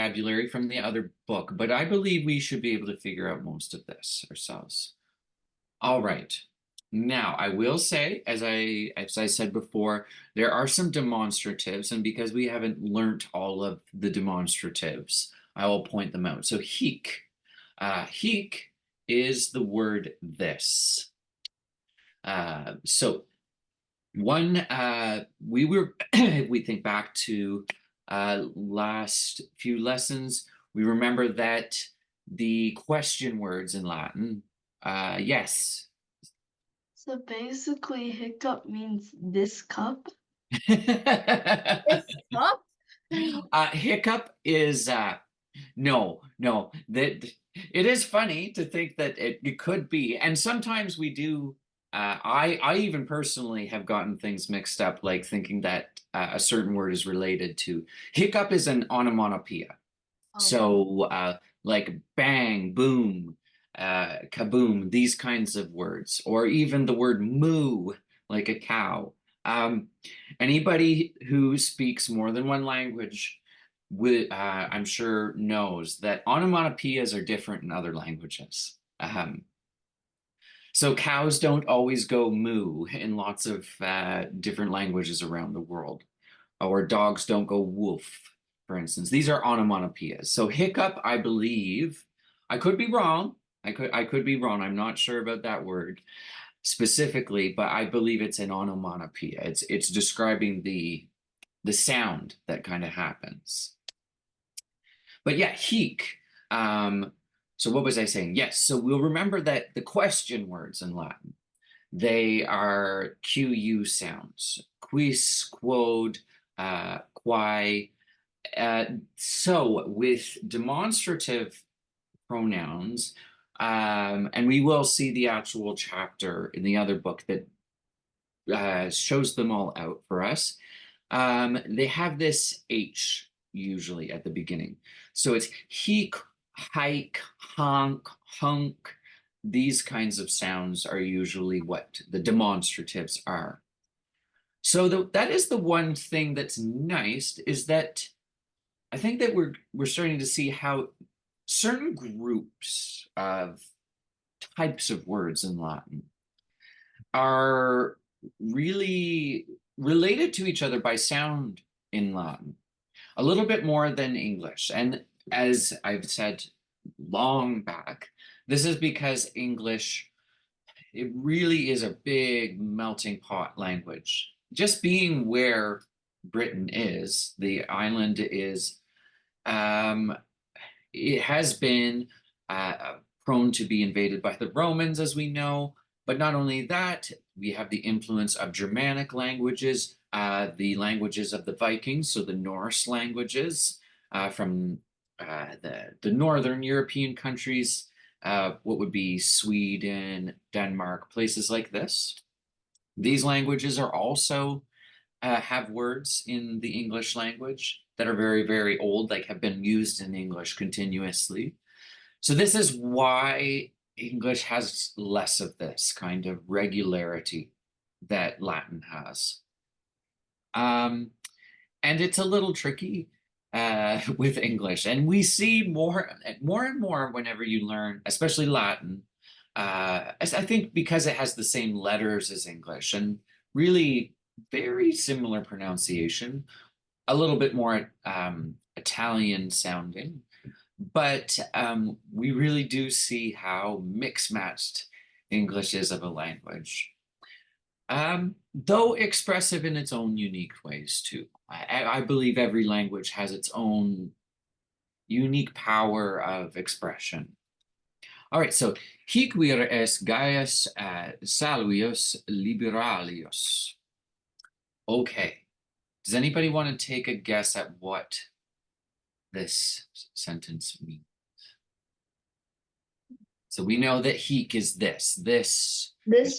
vocabulary from the other book, but I believe we should be able to figure out most of this ourselves. All right. Now, I will say, as I said before, there are some demonstratives, and because we haven't learnt all of the demonstratives, I will point them out. So heek. Heek is the word this. So one, we were, if we think back to last few lessons, we remember that the question words in Latin, yes. So basically, hiccup means this cup. This cup? Hiccup is no, that it is funny to think that it could be, and sometimes we do. I even personally have gotten things mixed up, like thinking that a certain word is related to hiccup is an onomatopoeia. So like bang, boom, kaboom, these kinds of words, or even the word moo, like a cow. Um, Anybody who speaks more than one language I'm sure knows that onomatopoeias are different in other languages. So cows don't always go moo in lots of different languages around the world, or dogs don't go woof, for instance. These are onomatopoeias. So hiccup, I believe, I could be wrong. I could be wrong. I'm not sure about that word specifically, but I believe it's an onomatopoeia. It's describing the sound that kind of happens. But yeah, heek. So what was I saying? Yes, so we'll remember that the question words in Latin, they are QU sounds. Quis, quod, quae. So with demonstrative pronouns, and we will see the actual chapter in the other book that shows them all out for us. They have this H usually at the beginning. So it's heek, hike, honk, hunk. These kinds of sounds are usually what the demonstratives are. So that is the one thing that's nice, is that I think that we're starting to see how certain groups of types of words in Latin are really related to each other by sound in Latin, a little bit more than English. And as I've said long back, this is because English, it really is a big melting pot language. Just being where Britain is, the island is, it has been prone to be invaded by the Romans, as we know. But not only that, we have the influence of Germanic languages, the languages of the Vikings, so the Norse languages from the northern European countries, what would be Sweden, Denmark, places like this. These languages are also have words in the English language that are very, very old, like have been used in English continuously. So this is why English has less of this kind of regularity that Latin has. And it's a little tricky with English. And we see more and more whenever you learn, especially Latin, I think because it has the same letters as English and really very similar pronunciation, a little bit more Italian sounding. But we really do see how mix-matched English is of a language. Though expressive in its own unique ways too. I believe every language has its own unique power of expression. All right, so hic vir est Gaius Salvius Liberalius. Okay, does anybody want to take a guess at what this sentence means? So we know that hic is this. This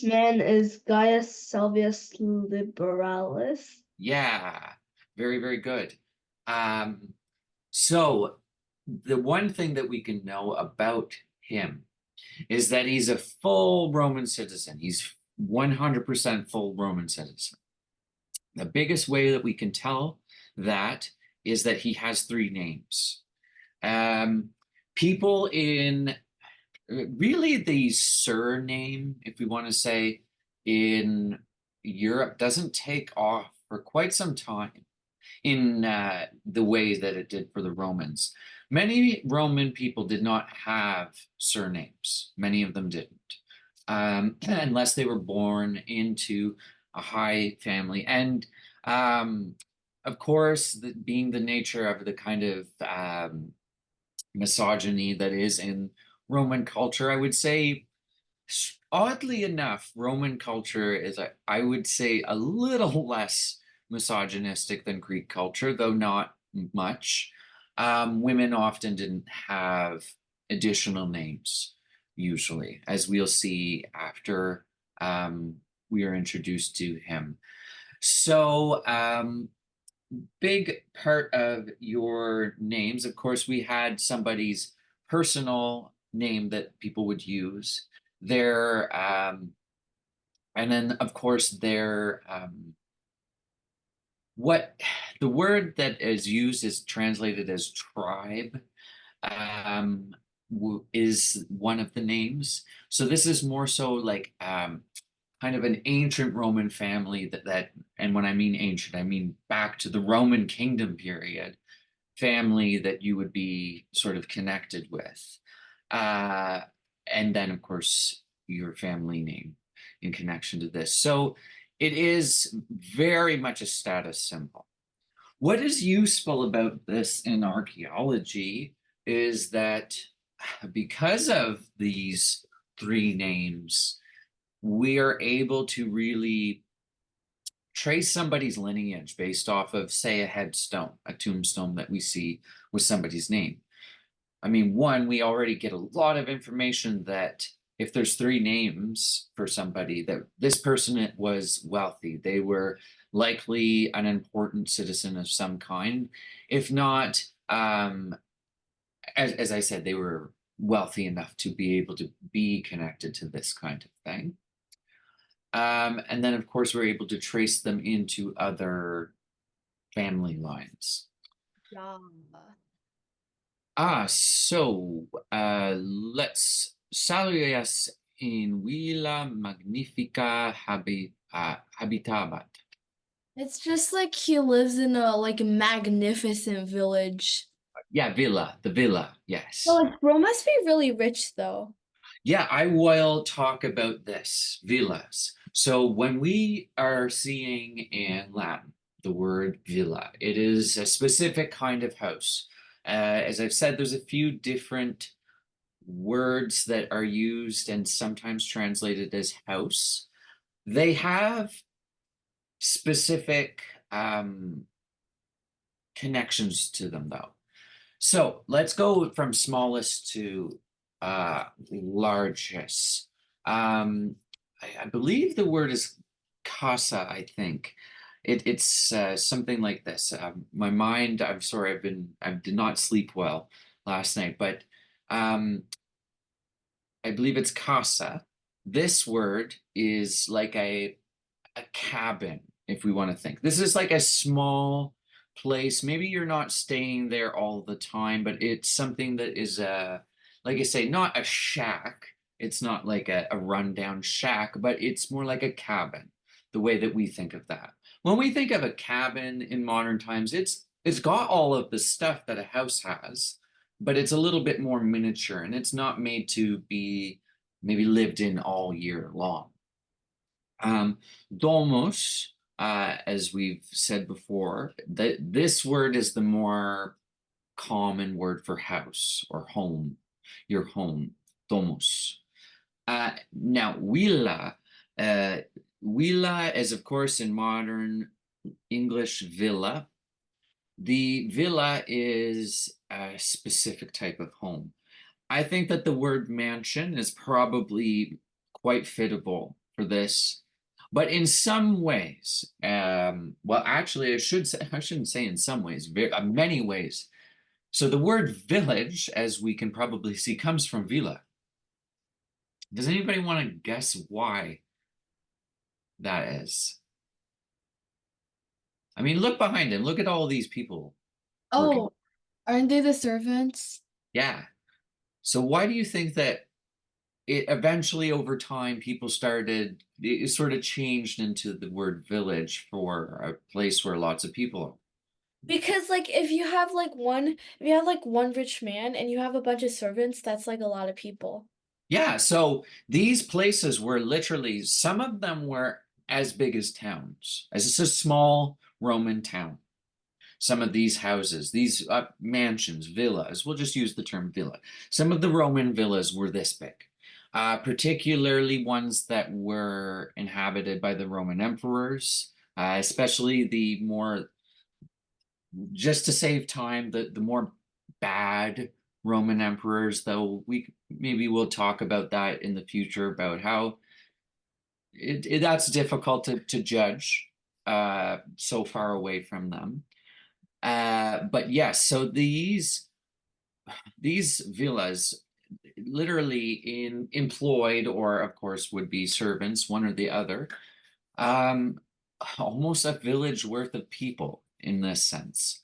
man is Gaius Salvius Liberalis. Yeah, very, very good. So the one thing that we can know about him is that he's a full Roman citizen. He's 100% full Roman citizen. The biggest way that we can tell that is that he has three names. People in really the surname, if we want to say, in Europe doesn't take off for quite some time in the way that it did for the Romans. Many Roman people did not have surnames. Many of them didn't, unless they were born into a high family. And of course, being the nature of the kind of misogyny that is in Roman culture, I would say, oddly enough, Roman culture is, I would say, a little less misogynistic than Greek culture, though not much. Women often didn't have additional names, usually, as we'll see after we are introduced to him. So, big part of your names, of course, we had somebody's personal name that people would use. Their and then of course their what the word that is used is translated as tribe, is one of the names. So this is more so like kind of an ancient Roman family that, and when I mean ancient, I mean back to the Roman kingdom period, family that you would be sort of connected with. And then, of course, your family name in connection to this. So it is very much a status symbol. What is useful about this in archaeology is that because of these three names, we are able to really trace somebody's lineage based off of, say, a headstone, a tombstone that we see with somebody's name. I mean, one, we already get a lot of information that if there's three names for somebody, that this person was wealthy. They were likely an important citizen of some kind. If not, as I said, they were wealthy enough to be able to be connected to this kind of thing. And then, of course, we're able to trace them into other family lines. Yeah. So let's saludas in villa magnifica habitabat. It's just like he lives in a like magnificent village. Yeah, villa, the villa, yes. Oh, like Rome must be really rich though. Yeah, I will talk about this, villas. So when we are seeing in Latin the word villa, it is a specific kind of house. As I've said, there's a few different words that are used and sometimes translated as house. They have specific connections to them, though. So let's go from smallest to largest. I believe the word is casa, I think. It's something like this. My mind, I'm sorry, I did not sleep well last night, but I believe it's casa. This word is like a cabin, if we want to think. This is like a small place. Maybe you're not staying there all the time, but it's something that is like I say, not a shack. It's not like a rundown shack, but it's more like a cabin, the way that we think of that. When we think of a cabin in modern times, it's got all of the stuff that a house has, but it's a little bit more miniature and it's not made to be maybe lived in all year long. Domus, as we've said before, this word is the more common word for house or home, your home, domus. Now, villa, villa is, of course, in modern English, villa. The villa is a specific type of home. I think that the word mansion is probably quite fitable for this, but in some ways, well, actually, I shouldn't say in some ways, many ways. So the word village, as we can probably see, comes from villa. Does anybody want to guess why that is? I mean, look behind him. Look at all these people working. Oh, aren't they the servants? Yeah. So why do you think that it eventually over time people started it sort of changed into the word village for a place where lots of people are? Because like if you have like one rich man and you have a bunch of servants, that's like a lot of people. Yeah, so these places were literally, some of them were as big as towns, as it's a small Roman town. Some of these houses, these mansions, villas, we'll just use the term villa. Some of the Roman villas were this big, particularly ones that were inhabited by the Roman emperors, especially the more, just to save time, the more bad Roman emperors, though we maybe we'll talk about that in the future about how that's difficult to judge so far away from them. But yes, so these villas literally employed, or of course would be servants, one or the other, um, almost a village worth of people in this sense.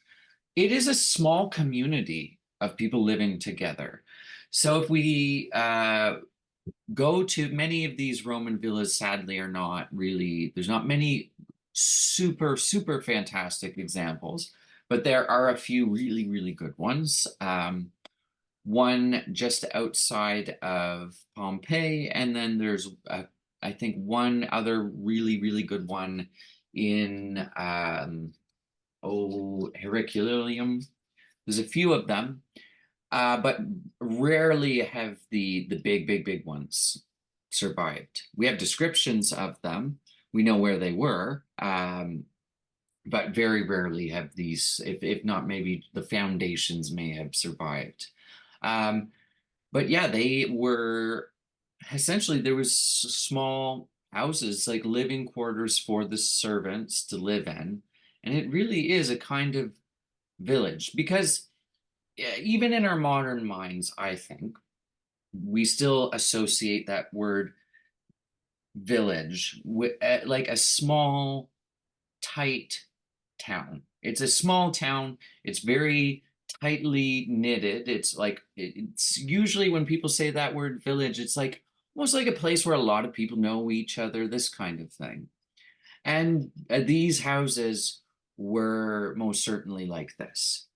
It is a small community of people living together. So if we go to many of these Roman villas, sadly, are not really, there's not many super fantastic examples, but there are a few really good ones. One just outside of Pompeii, and then there's I think one other really good one in Herculaneum. There's a few of them, but rarely have the big ones survived. We have descriptions of them. We know where they were, but very rarely have these, if not maybe the foundations may have survived. Um, but yeah, they were essentially, there was small houses, like living quarters for the servants to live in. And it really is a kind of village because even in our modern minds, I think we still associate that word village with like a small, tight town. It's a small town. It's very tightly knitted. It's like it's usually when people say that word village, it's like almost like a place where a lot of people know each other, this kind of thing. And these houses were most certainly like this.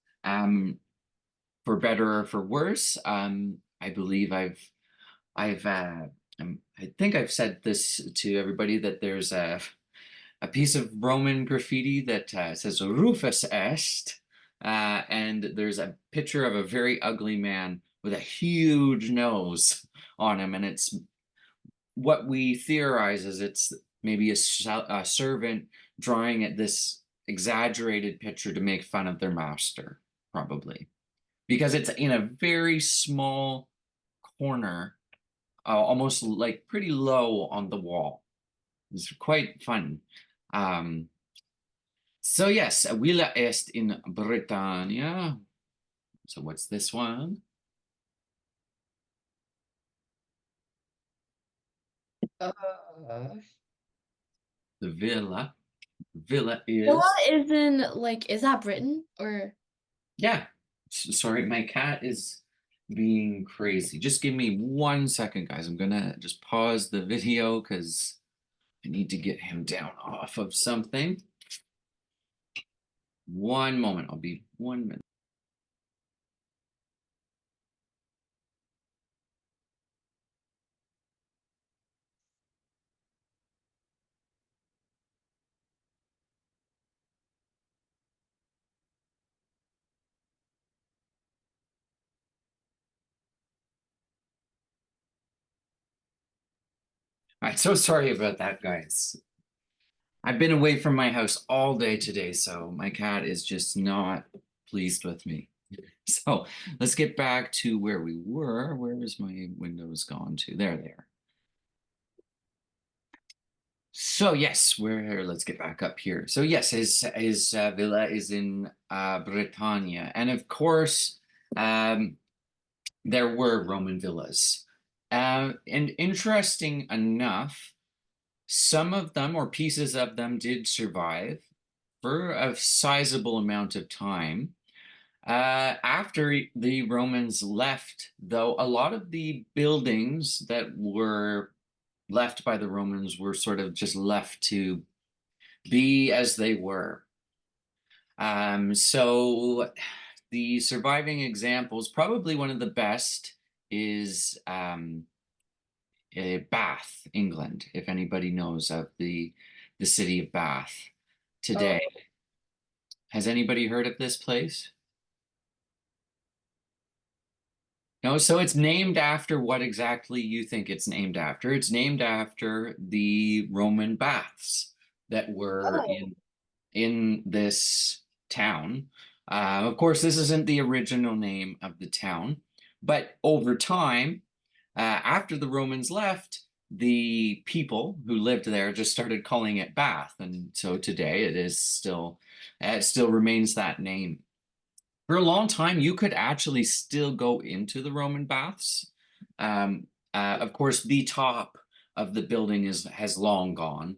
For better or for worse, I believe I've I think I've said this to everybody that there's a piece of Roman graffiti that says Rufus est, and there's a picture of a very ugly man with a huge nose on him, and it's what we theorize is it's maybe a servant drawing at this exaggerated picture to make fun of their master, probably because it's in a very small corner, almost like pretty low on the wall. It's quite fun. Um, so yes, Villa est in Britannia. So what's this one? Uh, The villa. Villa is, Villa is in like is that Britain or yeah. Sorry, my cat is being crazy. Just give me 1 second, guys. I'm gonna just pause the video because I need to get him down off of something. One moment. I'll be 1 minute. All right, so sorry about that, guys. I've been away from my house all day today, so my cat is just not pleased with me. So let's get back to where we were. Where is my windows gone to? There they are. So yes, let's get back up here. So yes, his villa is in Britannia, and of course, um, there were Roman villas. And interesting enough, some of them or pieces of them did survive for a sizable amount of time. After the Romans left, though, a lot of the buildings that were left by the Romans were sort of just left to be as they were. So the surviving examples, probably one of the best is Bath, England, if anybody knows of the city of Bath today. Has anybody heard of this place? No, so it's named after what exactly you think it's named after. It's named after the Roman baths that were Oh. in this town. Of course, this isn't the original name of the town, but over time, after the Romans left, the people who lived there just started calling it Bath, and so today it still remains that name. For a long time, you could actually still go into the Roman baths. Of course, the top of the building has long gone,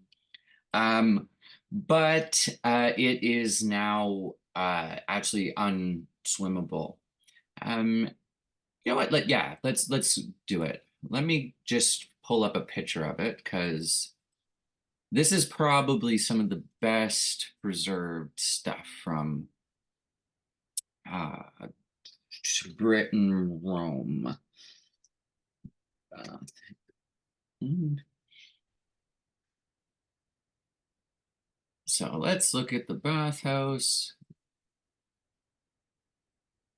but it is now actually unswimmable. You know what? Let's do it. Let me just pull up a picture of it because this is probably some of the best preserved stuff from uh, Britain, Rome. Uh, mm. So let's look at the bathhouse.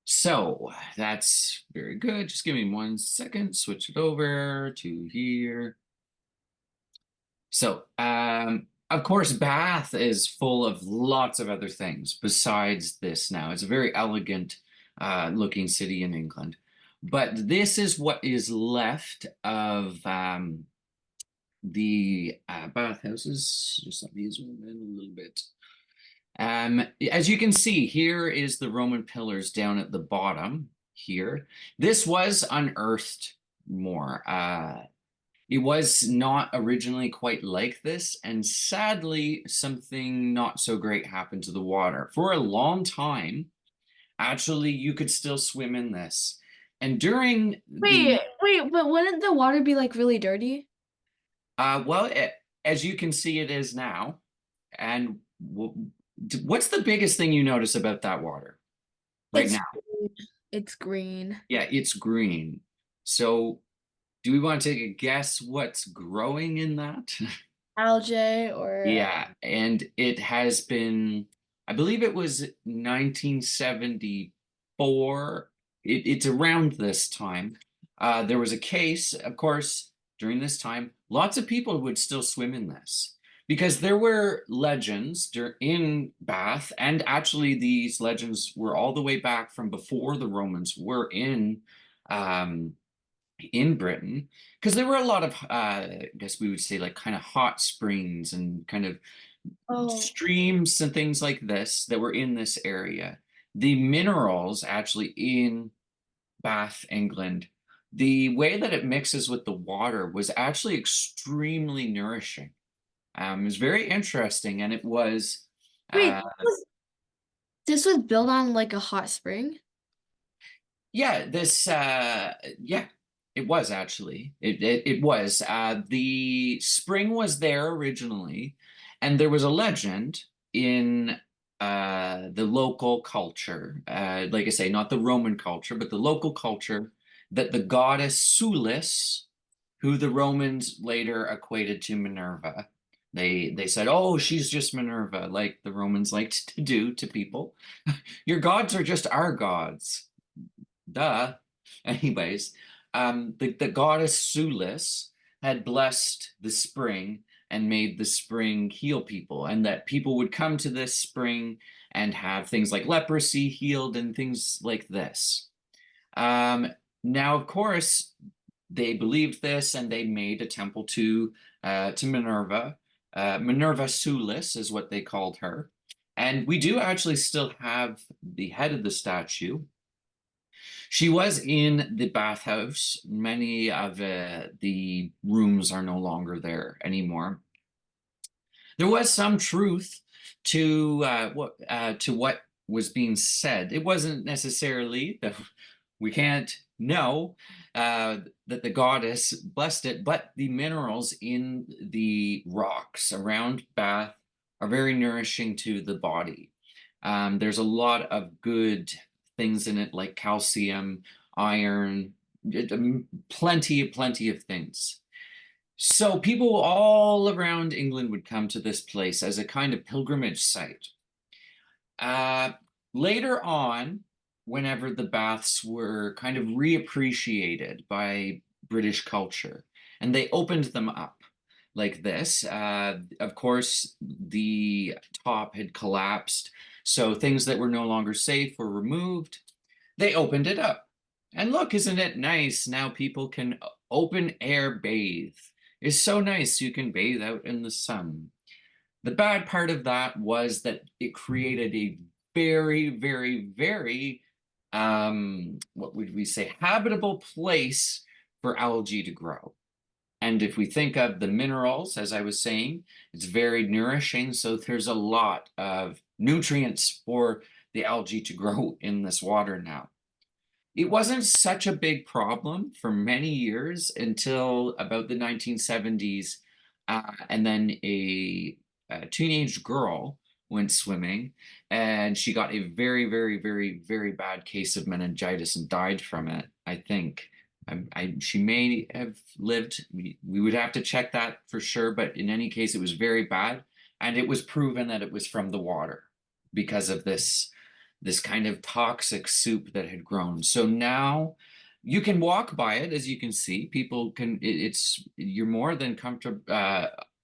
So that's very good. Just give me 1 second, switch it over to here. So, of course, Bath is full of lots of other things besides this now. It's a very elegant looking city in England. But this is what is left of the bathhouses. Just let me zoom in a little bit. As you can see, here is the Roman pillars down at the bottom here. This was unearthed more. It was not originally quite like this, and sadly, something not so great happened to the water. For a long time, actually, you could still swim in this. And during the Wait, but wouldn't the water be like really dirty? well, as you can see, it is now. And what's the biggest thing you notice about that water right It's now? green. It's green. Yeah, it's green. So, do we want to take a guess what's growing in that? Algae or Yeah, and it has been, I believe it was 1974. It's around this time. There was a case, of course, during this time, lots of people would still swim in this because there were legends in Bath, and actually these legends were all the way back from before the Romans were um, in Britain, because there were a lot of, I guess we would say, like kind of hot springs and kind of oh streams and things like this that were in this area. The minerals actually in Bath, England, the way that it mixes with the water was actually extremely nourishing. It was very interesting, and it was, wait, uh, this was built on like a hot spring? yeah, yeah, it was actually. It was. The spring was there originally, and there was a legend in the local culture, like I say, not the Roman culture, but the local culture, that the goddess Sulis, who the Romans later equated to Minerva. They said, "Oh, she's just Minerva," like the Romans liked to do to people. Your gods are just our gods. Duh. Anyways, the goddess Sulis had blessed the spring and made the spring heal people, and that people would come to this spring and have things like leprosy healed and things like this. Um, Now, of course, they believed this, and they made a temple to Minerva. Minerva Sulis is what they called her, and we do actually still have the head of the statue. She was in the bathhouse. Many of the rooms are no longer there anymore. There was some truth to what was being said. It wasn't necessarily that we can't know that the goddess blessed it, but the minerals in the rocks around Bath are very nourishing to the body. There's a lot of good things in it, like calcium, iron, plenty of things. So people all around England would come to this place as a kind of pilgrimage site. Later on, whenever the baths were kind of reappreciated by British culture, and they opened them up like this, of course, the top had collapsed, so things that were no longer safe were removed. They opened it up. And look, isn't it nice? Now people can open air bathe. It's so nice you can bathe out in the sun. The bad part of that was that it created a very, what would we say, habitable place for algae to grow. And if we think of the minerals, as I was saying, it's very nourishing. So there's a lot of nutrients for the algae to grow in this water now. It wasn't such a big problem for many years until about the 1970s. And then a teenage girl went swimming and she got a very bad case of meningitis and died from it, I think. She may have lived. We would have to check that for sure, but in any case, it was very bad. And it was proven that it was from the water because of this kind of toxic soup that had grown. So now you can walk by it, as you can see. People can, you're more than comfortable,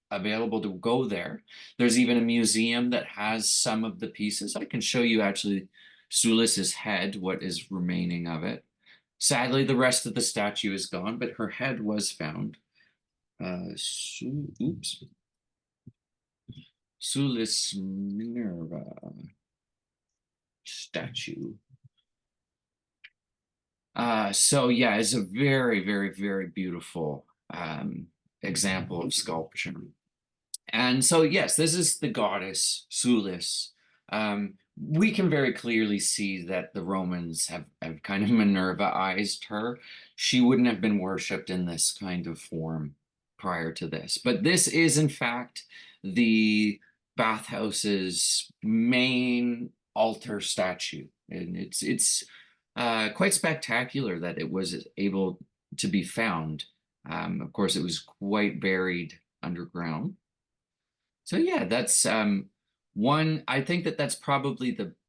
available to go there. There's even a museum that has some of the pieces. I can show you actually Sulis's head, what is remaining of it. Sadly, the rest of the statue is gone, but her head was found. Oops. Sulis Minerva statue. So yeah, it's a very beautiful example of sculpture. And so yes, this is the goddess Sulis. We can very clearly see that the Romans have kind of Minervaized her. She wouldn't have been worshipped in this kind of form prior to this. But this is in fact the bathhouse's main altar statue. And it's quite spectacular that it was able to be found. Of course, it was quite buried underground. So yeah, that's one. I think that that's probably the